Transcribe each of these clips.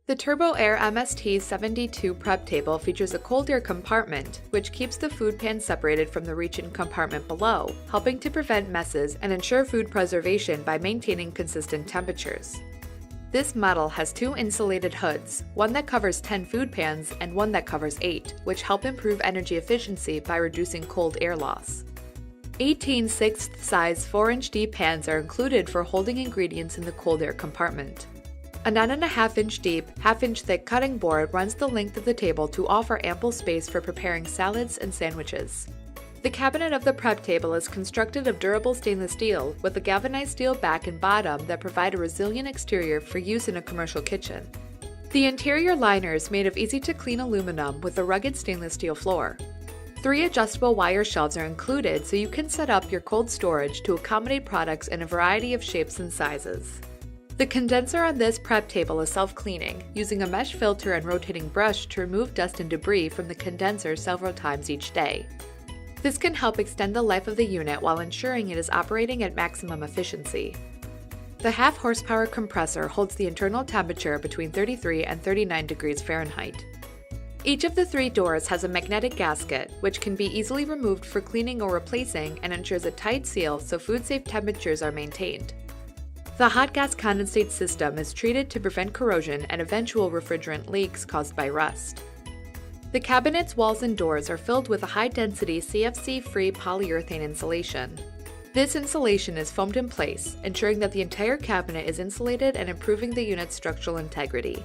The Turbo Air MST-72 prep table features a cold air compartment, which keeps the food pan separated from the reaching compartment below, helping to prevent messes and ensure food preservation by maintaining consistent temperatures. This model has two insulated hoods, one that covers 10 food pans and one that covers 8, which help improve energy efficiency by reducing cold air loss. 18 6th size 4-inch deep pans are included for holding ingredients in the cold air compartment. A 9.5-inch deep, half-inch thick cutting board runs the length of the table to offer ample space for preparing salads and sandwiches. The cabinet of the prep table is constructed of durable stainless steel with a galvanized steel back and bottom that provide a resilient exterior for use in a commercial kitchen. The interior liner is made of easy-to-clean aluminum with a rugged stainless steel floor. 3 adjustable wire shelves are included so you can set up your cold storage to accommodate products in a variety of shapes and sizes. The condenser on this prep table is self-cleaning, using a mesh filter and rotating brush to remove dust and debris from the condenser several times each day. This can help extend the life of the unit while ensuring it is operating at maximum efficiency. The half-horsepower compressor holds the internal temperature between 33 and 39 degrees Fahrenheit. Each of the 3 doors has a magnetic gasket, which can be easily removed for cleaning or replacing and ensures a tight seal so food-safe temperatures are maintained. The hot gas condensate system is treated to prevent corrosion and eventual refrigerant leaks caused by rust. The cabinet's walls and doors are filled with a high-density CFC-free polyurethane insulation. This insulation is foamed in place, ensuring that the entire cabinet is insulated and improving the unit's structural integrity.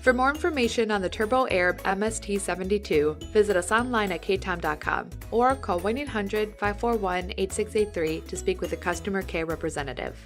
For more information on the Turbo Air MST-72, visit us online at KaTom.com or call 1-800-541-8683 to speak with a customer care representative.